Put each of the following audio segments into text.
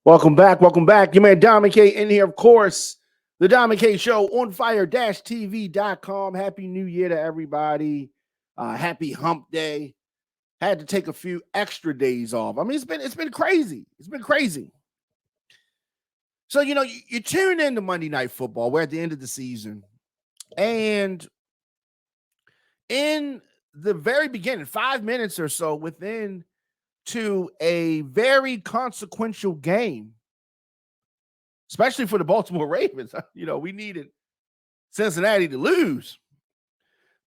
Welcome back. Welcome back. Your man Dom K in here, of course. The Dom K Show on fire-tv.com. Happy New Year to everybody. Happy Hump Day. Had to take a few extra days off. I mean, it's been crazy. It's been crazy. So, you tune into Monday Night Football. We're at the end of the season. And in the very beginning, 5 minutes or so within to a very consequential game, especially for the Baltimore Ravens. We needed Cincinnati to lose.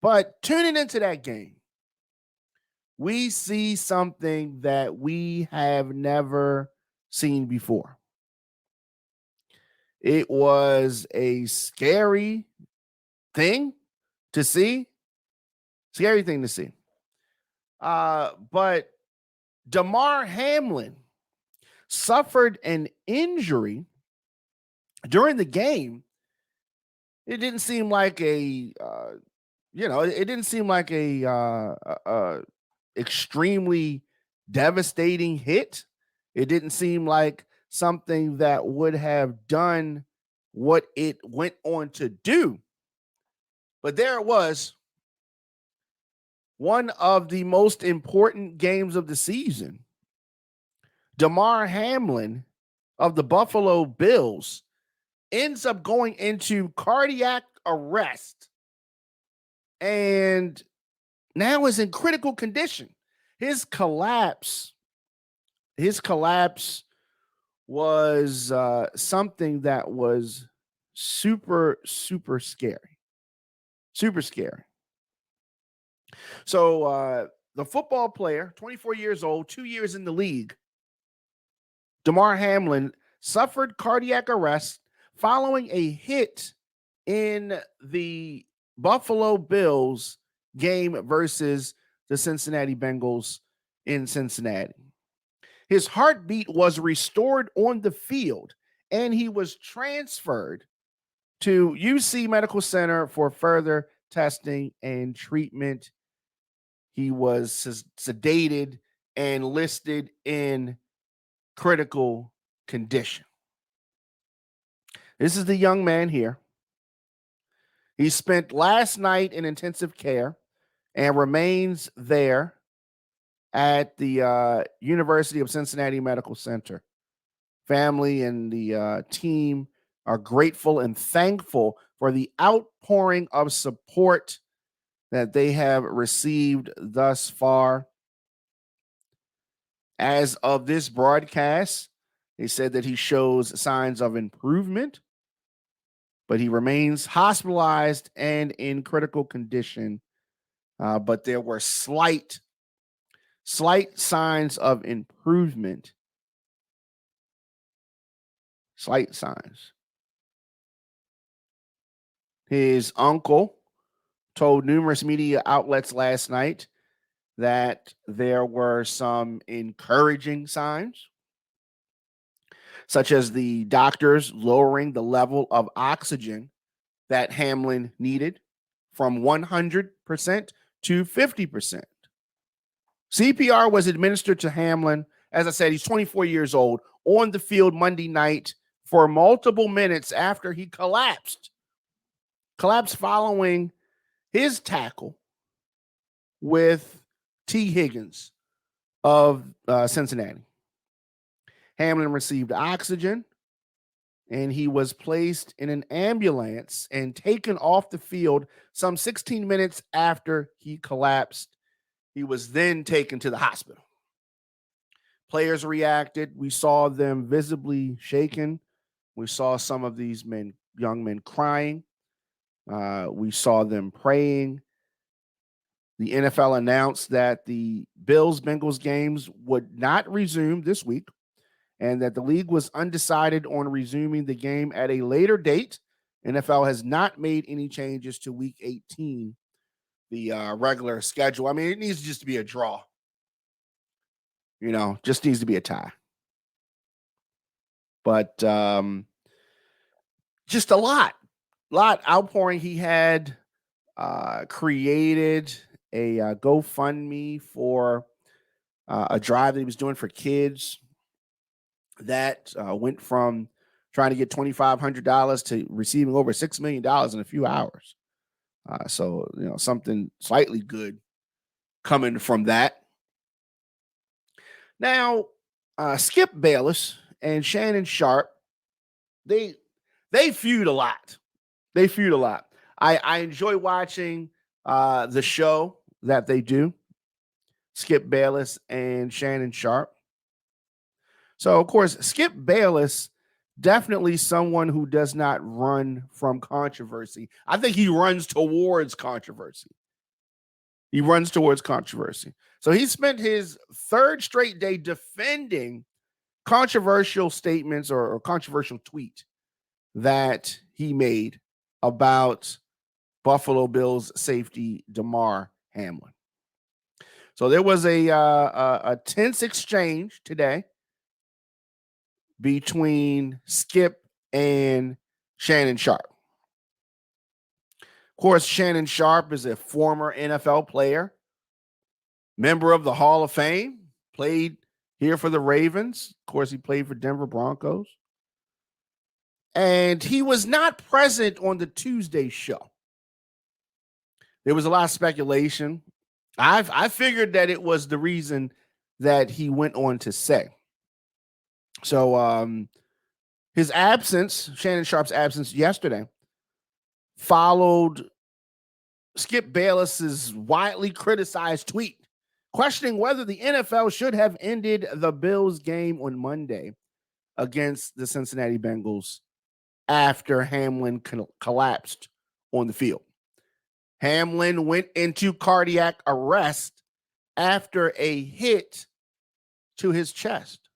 But tuning into that game, we see something that we have never seen before. It was a scary thing to see. Scary thing to see. But Damar Hamlin suffered an injury during the game. It didn't seem like a extremely devastating hit. It didn't seem like something that would have done what it went on to do. But there it was. One of the most important games of the season. Damar Hamlin of the Buffalo Bills ends up going into cardiac arrest and now is in critical condition. His collapse was something that was super, super scary. Super scary. So the football player, 24 years old, 2 years in the league, Damar Hamlin suffered cardiac arrest following a hit in the Buffalo Bills game versus the Cincinnati Bengals in Cincinnati. His heartbeat was restored on the field, and he was transferred to UC Medical Center for further testing and treatment. He was sedated and listed in critical condition. This is the young man here. He spent last night in intensive care and remains there at the University of Cincinnati Medical Center. Family and the team are grateful and thankful for the outpouring of support that they have received thus far. As of this broadcast, they said that he shows signs of improvement, but he remains hospitalized and in critical condition. But there were slight signs of improvement. Slight signs. His uncle told numerous media outlets last night that there were some encouraging signs, such as the doctors lowering the level of oxygen that Hamlin needed from 100% to 50%. CPR was administered to Hamlin. As I said, he's 24 years old, on the field Monday night for multiple minutes after he collapsed. Collapsed following his tackle with T. Higgins of Cincinnati. Hamlin received oxygen, and he was placed in an ambulance and taken off the field some 16 minutes after he collapsed. He was then taken to the hospital. Players reacted. We saw them visibly shaken. We saw some of these young men crying. We saw them praying. The NFL announced that the Bills-Bengals games would not resume this week, and that the league was undecided on resuming the game at a later date. NFL has not made any changes to Week 18, the regular schedule. I mean, it needs just to be a draw. Just needs to be a tie. But just a lot outpouring. He had created a GoFundMe for a drive that he was doing for kids that went from trying to get $2,500 to receiving over $6 million in a few hours. So, something slightly good coming from that. Now, Skip Bayless and Shannon Sharp, they feud a lot. They feud a lot. I enjoy watching the show that they do, Skip Bayless and Shannon Sharp. So, of course, Skip Bayless, definitely someone who does not run from controversy. I think he runs towards controversy. He runs towards controversy. So he spent his third straight day defending controversial statements or controversial tweet that he made about Buffalo Bills safety Damar Hamlin. So there was a tense exchange today between Skip and Shannon Sharp. Of course, Shannon Sharp is a former NFL player, member of the Hall of Fame, played here for the Ravens. Of course, he played for Denver Broncos. And he was not present on the Tuesday show. There was a lot of speculation. I figured that it was the reason that he went on to say. So his absence, Shannon Sharp's absence yesterday, followed Skip Bayless's widely criticized tweet questioning whether the NFL should have ended the Bills game on Monday against the Cincinnati Bengals after Hamlin collapsed on the field. Hamlin went into cardiac arrest after a hit to his chest.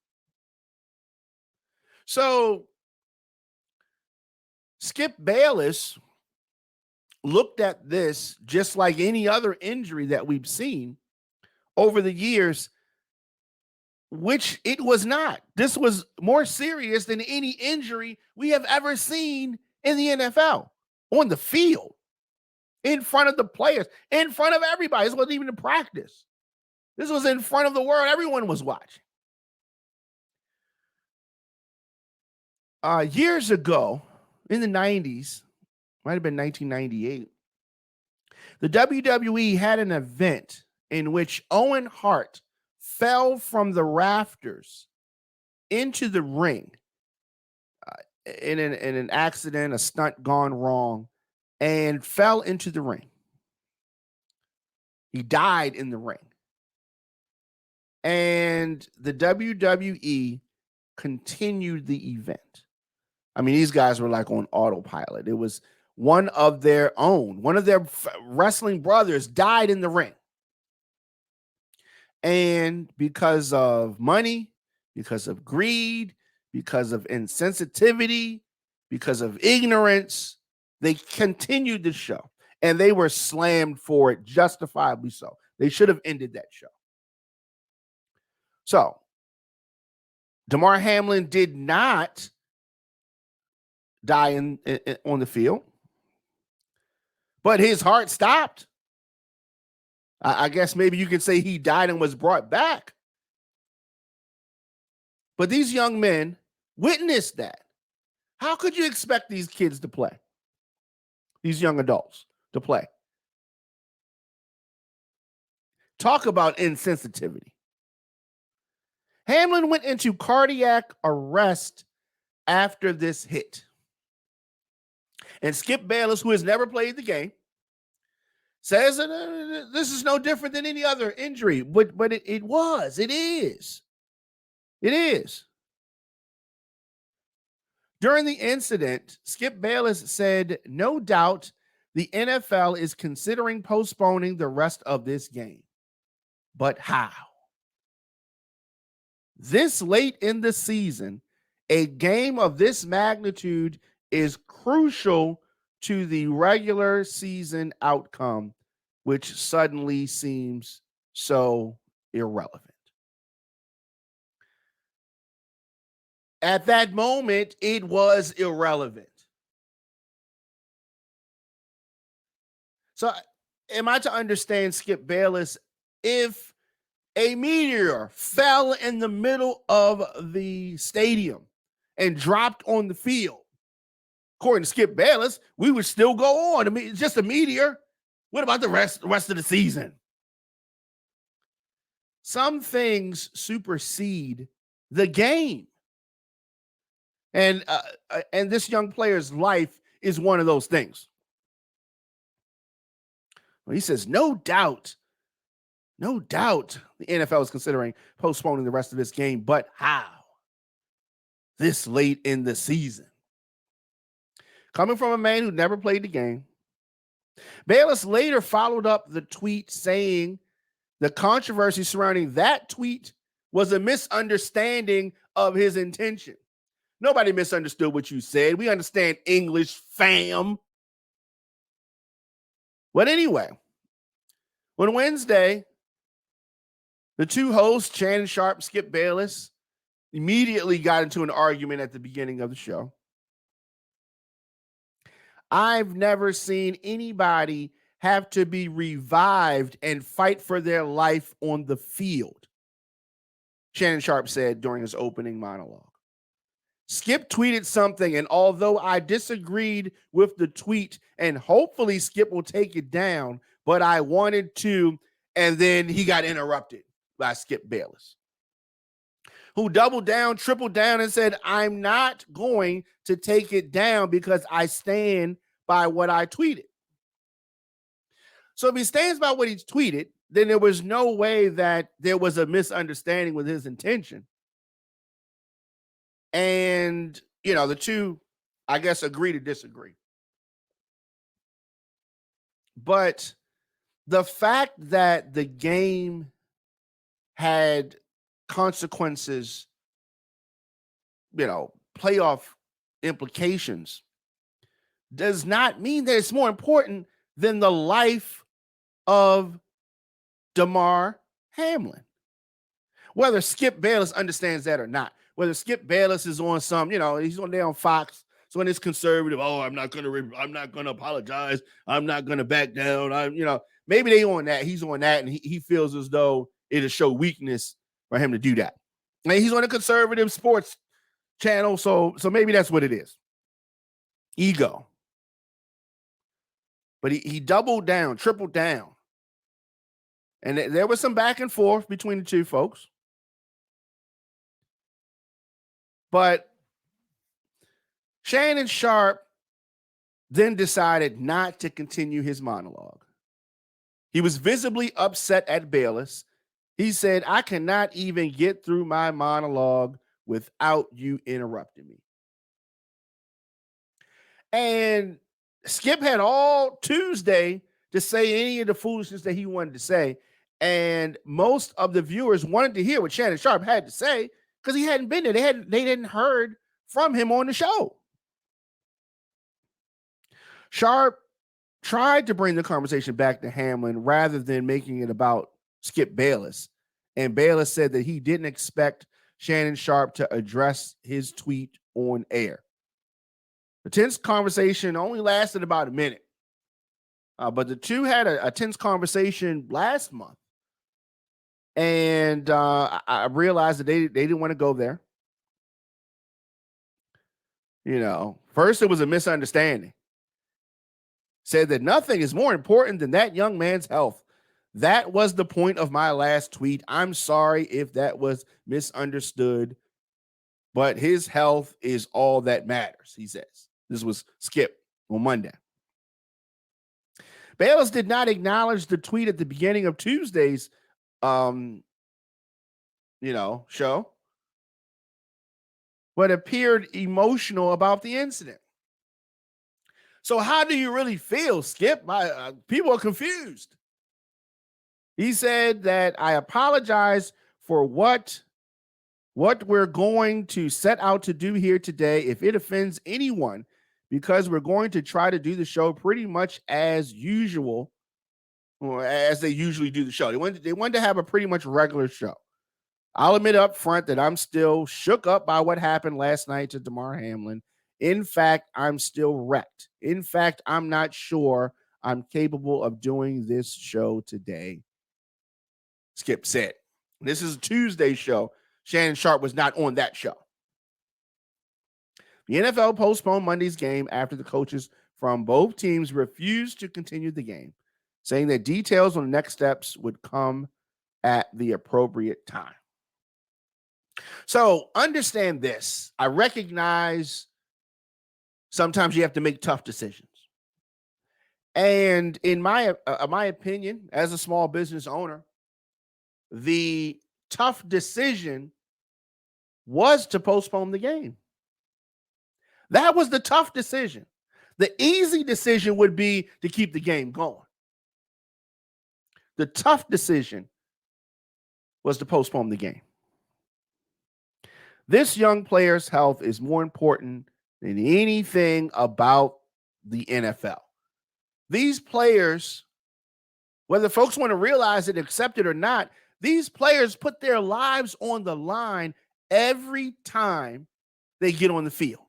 So Skip Bayless looked at this just like any other injury that we've seen over the years, which it was not. This was more serious than any injury we have ever seen in the NFL, on the field, in front of the players, in front of everybody. This wasn't even in practice. This was in front of the world. Everyone was watching. Years ago, in the 90s, might have been 1998, the WWE had an event in which Owen Hart fell from the rafters into the ring in an accident, a stunt gone wrong, and fell into the ring. He died in the ring. And the WWE continued the event. I mean, these guys were like on autopilot. It was one of their own. One of their wrestling brothers died in the ring. And because of money, because of greed, because of insensitivity, because of ignorance, they continued the show. And they were slammed for it, justifiably so. They should have ended that show. So, Damar Hamlin did not die on the field, but his heart stopped. I guess maybe you could say he died and was brought back. But these young men witnessed that. How could you expect these kids to play? These young adults to play? Talk about insensitivity. Hamlin went into cardiac arrest after this hit. And Skip Bayless, who has never played the game, says that this is no different than any other injury. But it is. It is. During the incident, Skip Bayless said, "No doubt the NFL is considering postponing the rest of this game. But how? This late in the season, a game of this magnitude is crucial to the regular season outcome, which suddenly seems so irrelevant." At that moment, it was irrelevant. So, am I to understand, Skip Bayless, if A meteor fell in the middle of the stadium and dropped on the field. According to Skip Bayless, we would still go on. I mean, it's just a meteor. What about the rest of the season? Some things supersede the game. And this young player's life is one of those things. Well, he says, no doubt, the NFL is considering postponing the rest of this game, but how? This late in the season. Coming from a man who never played the game, Bayless later followed up the tweet saying the controversy surrounding that tweet was a misunderstanding of his intention. Nobody misunderstood what you said. We understand English, fam. But anyway, on Wednesday, the two hosts, Shannon Sharpe, Skip Bayless, immediately got into an argument at the beginning of the show. I've never seen anybody have to be revived and fight for their life on the field, Shannon Sharpe said during his opening monologue. Skip tweeted something, and although I disagreed with the tweet, and hopefully Skip will take it down, but I wanted to, and then he got interrupted by Skip Bayless, who doubled down, tripled down, and said, I'm not going to take it down because I stand by what I tweeted. So if he stands by what he tweeted, then there was no way that there was a misunderstanding with his intention. And, the two, I guess, agree to disagree. But the fact that the game had consequences, playoff implications, does not mean that it's more important than the life of Damar Hamlin. Whether Skip Bayless understands that or not, whether Skip Bayless is on some, he's on there on Fox, so when it's conservative, I'm not gonna apologize, I'm not gonna back down, maybe they on that, he's on that, and he feels as though it'll show weakness for him to do that. And he's on a conservative sports channel, so maybe that's what it is. Ego. But he doubled down, tripled down. And there was some back and forth between the two folks. But Shannon Sharpe then decided not to continue his monologue. He was visibly upset at Bayless. He said, I cannot even get through my monologue without you interrupting me. And Skip had all Tuesday to say any of the foolishness that he wanted to say. And most of the viewers wanted to hear what Shannon Sharpe had to say because he hadn't been there. They hadn't heard from him on the show. Sharpe tried to bring the conversation back to Hamlin rather than making it about Skip Bayless. And Bayless said that he didn't expect Shannon Sharpe to address his tweet on air. The tense conversation only lasted about a minute. But the two had a tense conversation last month. And I realized that they didn't want to go there. First it was a misunderstanding. Said that nothing is more important than that young man's health. That was the point of my last tweet. I'm sorry if that was misunderstood, but his health is all that matters, he says. This was Skip on Monday. Bayless did not acknowledge the tweet at the beginning of Tuesday's show, but appeared emotional about the incident. So how do you really feel, Skip? People are confused. He said that I apologize for what we're going to set out to do here today if it offends anyone, because we're going to try to do the show pretty much as usual, or as they usually do the show. They wanted to have a pretty much regular show. I'll admit up front that I'm still shook up by what happened last night to Damar Hamlin. In fact, I'm still wrecked. In fact, I'm not sure I'm capable of doing this show today, Skip said. This is a Tuesday show. Shannon Sharp was not on that show. The NFL postponed Monday's game after the coaches from both teams refused to continue the game, saying that details on the next steps would come at the appropriate time. So understand this. I recognize sometimes you have to make tough decisions. And in my opinion, as a small business owner, the tough decision was to postpone the game. That was the tough decision. The easy decision would be to keep the game going. The tough decision was to postpone the game. This young player's health is more important than anything about the NFL. These players, whether folks want to realize it, accept it or not, these players put their lives on the line every time they get on the field.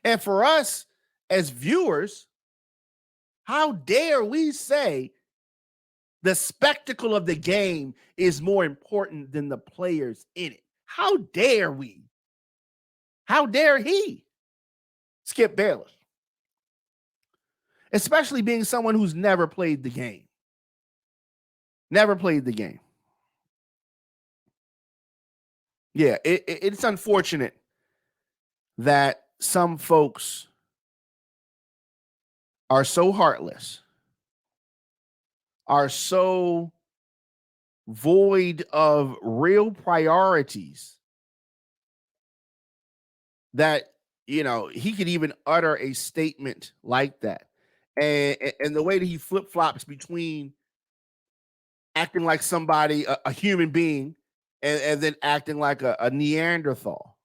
And for us as viewers, how dare we say the spectacle of the game is more important than the players in it? How dare we? How dare he? Skip Bayless. Especially being someone who's never played the game. Never played the game. Yeah, it's unfortunate that some folks are so heartless, are so void of real priorities that, you know, he could even utter a statement like that. And the way that he flip-flops between acting like somebody, a human being, and then acting like a Neanderthal.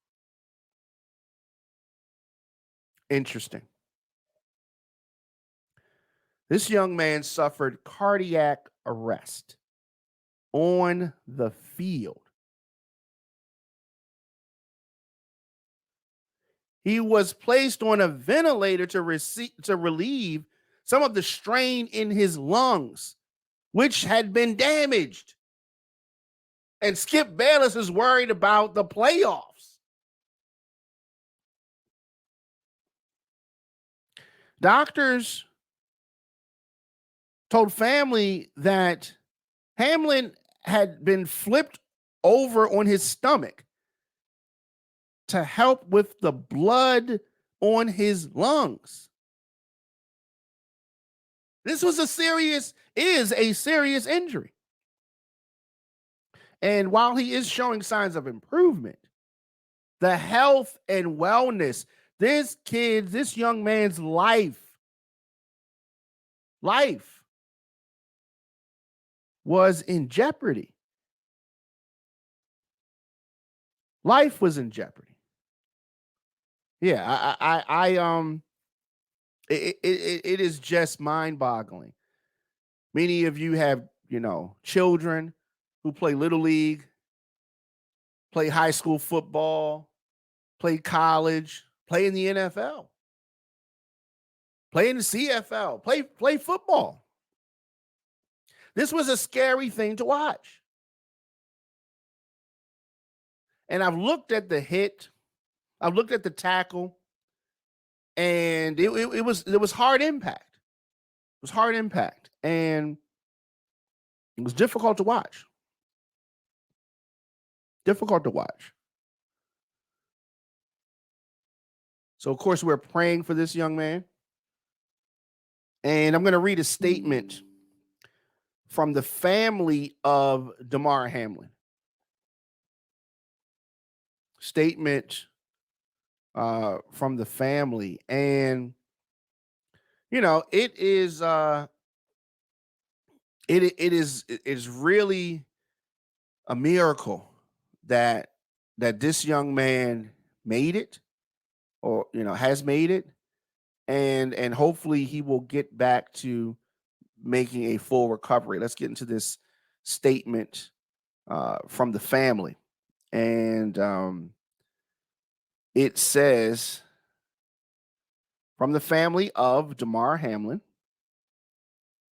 Interesting. This young man suffered cardiac arrest on the field. He was placed on a ventilator to relieve some of the strain in his lungs, which had been damaged. And Skip Bayless is worried about the playoffs. Doctors told family that Hamlin had been flipped over on his stomach to help with the blood on his lungs. This was a serious injury. And while he is showing signs of improvement, the health and wellness, this young man's life was in jeopardy. Life was in jeopardy. Yeah, it is just mind-boggling. Many of you have, children who play Little League, play high school football, play college, play in the NFL, play in the CFL, play football. This was a scary thing to watch. And I've looked at the hit, I've looked at the tackle, and it was hard impact. It was hard impact, and it was difficult to watch. Difficult to watch. So, of course, we're praying for this young man. And I'm going to read a statement from the family of Damar Hamlin. Statement from the family. And, it is really a miracle that this young man made it, or has made it, and hopefully he will get back to making a full recovery. Let's get into this statement from the family. And it says, from the family of Damar Hamlin,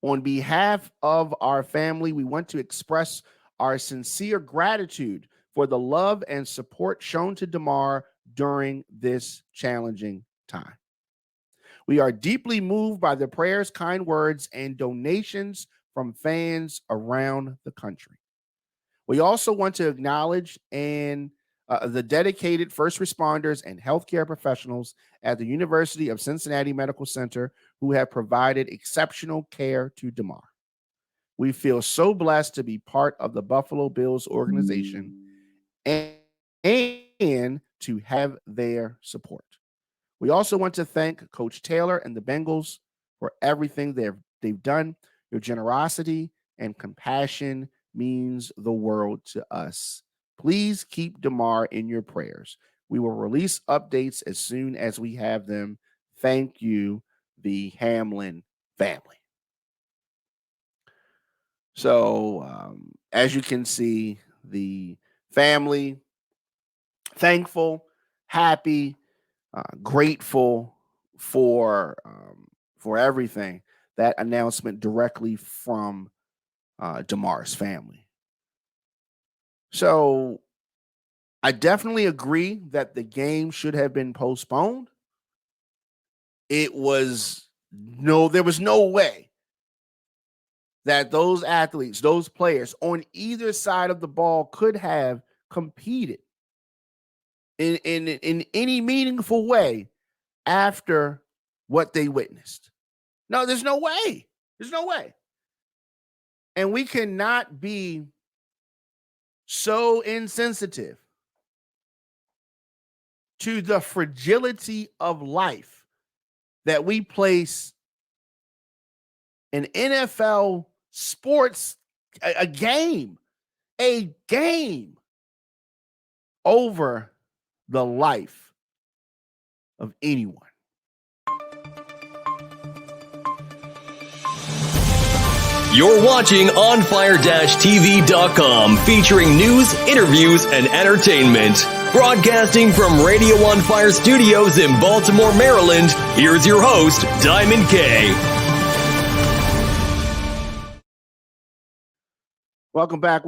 on behalf of our family, we want to express our sincere gratitude for the love and support shown to Damar during this challenging time. We are deeply moved by the prayers, kind words, and donations from fans around the country. We also want to acknowledge the dedicated first responders and healthcare professionals at the University of Cincinnati Medical Center who have provided exceptional care to Damar. We feel so blessed to be part of the Buffalo Bills organization and to have their support. We also want to thank Coach Taylor and the Bengals for everything they've done. Your generosity and compassion means the world to us. Please keep Damar in your prayers. We will release updates as soon as we have them. Thank you, the Hamlin family. So, as you can see, the family thankful, happy, grateful for everything. That announcement directly from Damar's family. So I definitely agree that the game should have been postponed. There was no way that those athletes, those players on either side of the ball could have competed in any meaningful way after what they witnessed. No, there's no way. There's no way. And we cannot be so insensitive to the fragility of life that we place an NFL sports, a game over the life of anyone. You're watching OnFire-TV.com, featuring news, interviews, and entertainment. Broadcasting from Radio On Fire Studios in Baltimore, Maryland, here's your host, Diamond K. Welcome back.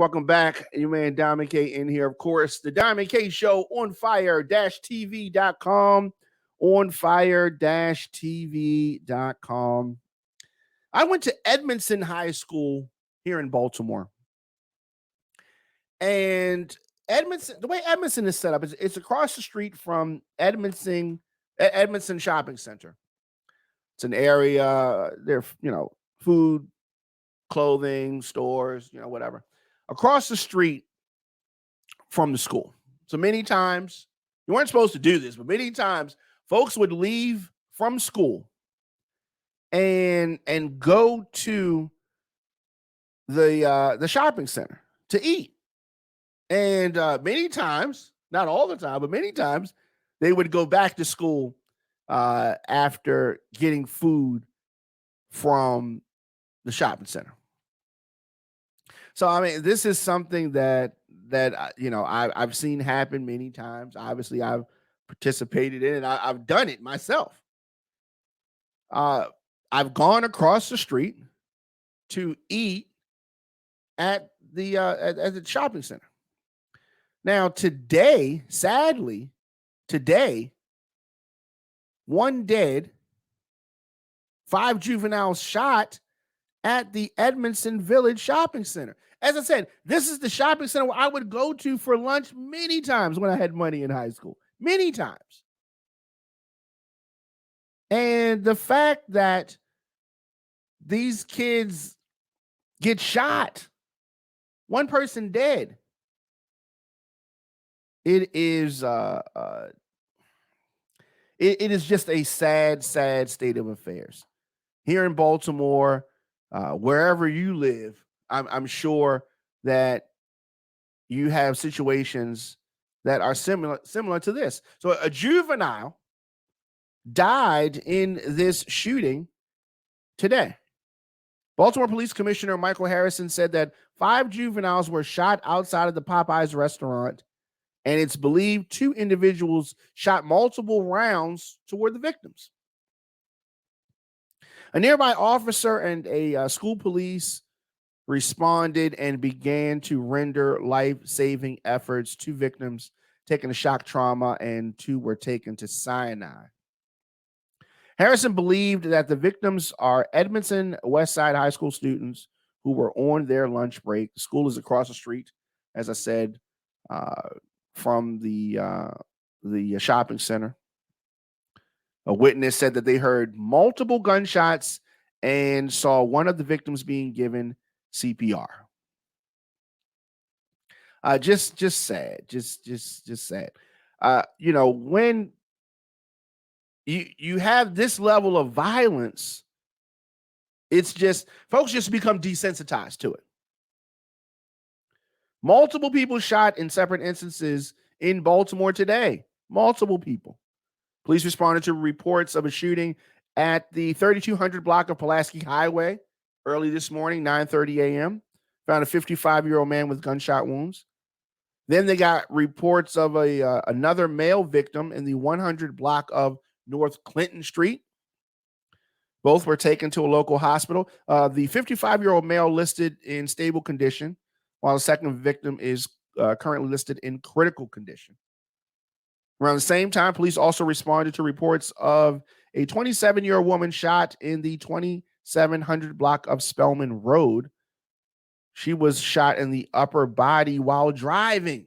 Your man Diamond K in here, of course. The Diamond K Show on Fire-TV.com. On Fire-TV.com. I went to Edmondson High School here in Baltimore. And Edmondson, the way Edmondson is set up, it's across the street from Edmondson Shopping Center. It's an area, there, food, clothing, stores, whatever. Across the street from the school. So many times, you weren't supposed to do this, but many times folks would leave from school and go to the shopping center to eat. And many times, not all the time, but many times, they would go back to school after getting food from the shopping center. So, I mean, this is something that I've seen happen many times. Obviously, I've participated in it. I've done it myself. I've gone across the street to eat at the shopping center. Now, sadly, one dead, 5 juveniles shot at the Edmondson Village shopping center. As I said, this is the shopping center where I would go to for lunch many times when I had money in high school. Many times. And the fact that these kids get shot, one person dead, it is just a sad state of affairs. Here in Baltimore, wherever you live, I'm sure that you have situations that are similar to this. So a juvenile died in this shooting today. Baltimore Police Commissioner Michael Harrison said that 5 juveniles were shot outside of the Popeyes restaurant, and it's believed 2 individuals shot multiple rounds toward the victims. A nearby officer and a school police responded and began to render life-saving efforts. 2 victims taken to shock trauma and 2 were taken to Sinai. Harrison believed that the victims are Edmondson Westside High School students who were on their lunch break. The school is across the street, as I said, from the shopping center. A witness said that they heard multiple gunshots and saw one of the victims being given CPR. Just sad, just sad. When you have this level of violence, it's just folks just become desensitized to it. Multiple people shot in separate instances in Baltimore today. Multiple people. Police responded to reports of a shooting at the 3200 block of Pulaski Highway early this morning, 9:30 a.m. Found a 55-year-old man with gunshot wounds. Then they got reports of another male victim in the 100 block of North Clinton Street. Both were taken to a local hospital. The 55-year-old male listed in stable condition, while the second victim is currently listed in critical condition. Around the same time, police also responded to reports of a 27-year-old woman shot in the 2700 block of Spelman Road. She was shot in the upper body while driving.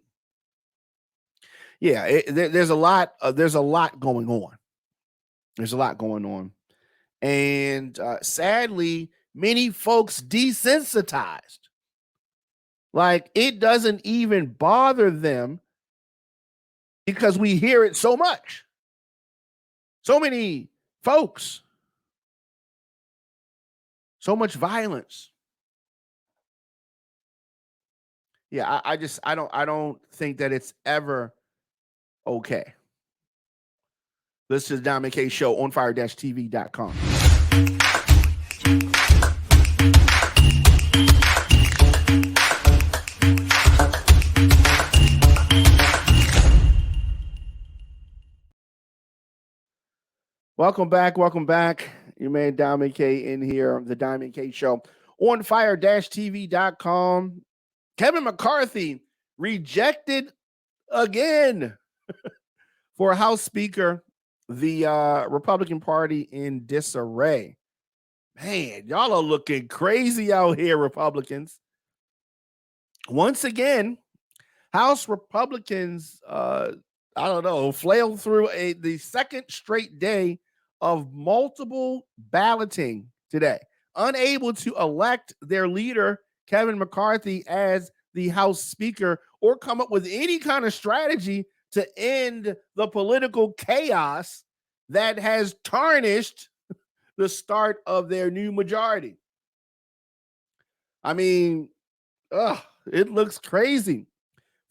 Yeah, there's a lot going on. There's a lot going on. And sadly, many folks desensitized. Like, it doesn't even bother them because we hear it so much. So many folks. So much violence. Yeah, I don't think that it's ever okay. Listen to the Damar K Show on fire-tv.com. Welcome back. Your man Damar K in here, the Damar K Show on fire-tv.com. Kevin McCarthy rejected again for House Speaker. The Republican Party in disarray. Man, y'all are looking crazy out here, Republicans. Once again, House Republicans, flailed through the second straight day of multiple balloting today, unable to elect their leader, Kevin McCarthy, as the House Speaker or come up with any kind of strategy to end the political chaos that has tarnished the start of their new majority. I mean, it looks crazy.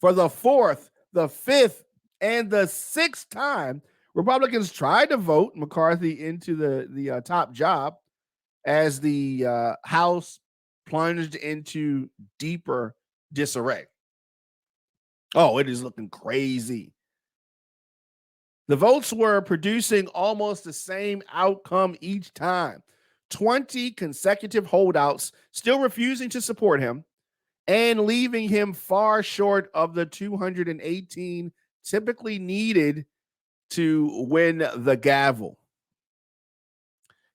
For the fourth, the fifth, and the sixth time, Republicans tried to vote McCarthy into the top job as the House plunged into deeper disarray. Oh, it is looking crazy. The votes were producing almost the same outcome each time. 20 consecutive holdouts still refusing to support him and leaving him far short of the 218 typically needed to win the gavel.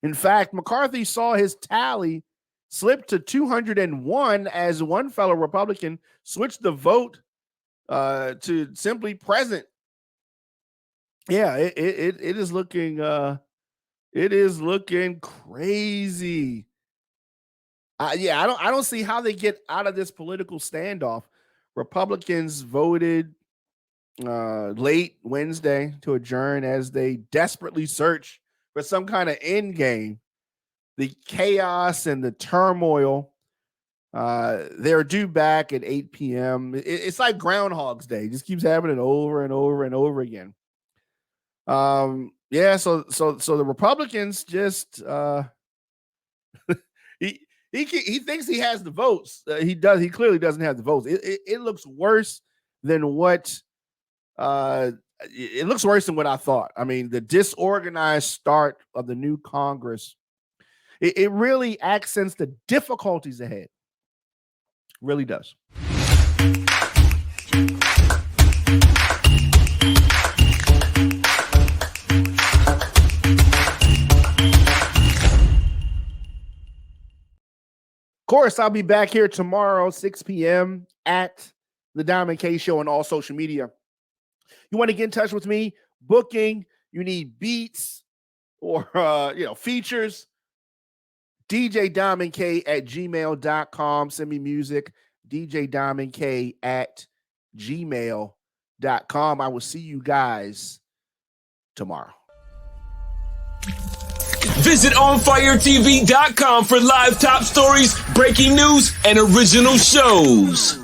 In fact, McCarthy saw his tally slip to 201 as one fellow Republican switched the vote to simply present. Yeah, it is looking crazy. I don't see how they get out of this political standoff. Republicans voted late Wednesday to adjourn as they desperately search for some kind of end game. The chaos and the turmoil. They're due back at 8 p.m. It's like Groundhog's Day. It just keeps happening over and over and over again. So the Republicans just he thinks he has the votes. He clearly doesn't have the votes. It looks worse than what it looks worse than what I thought. I mean, the disorganized start of the new Congress, it really accents the difficulties ahead. Really does. Of course, I'll be back here tomorrow, 6 p.m. at the Diamond K Show on all social media. You want to get in touch with me, booking, you need beats or features, djdiamondk@gmail.com. Send me music, djdiamondk@gmail.com. I will see you guys tomorrow. Visit OnFireTV.com for live top stories, breaking news, and original shows.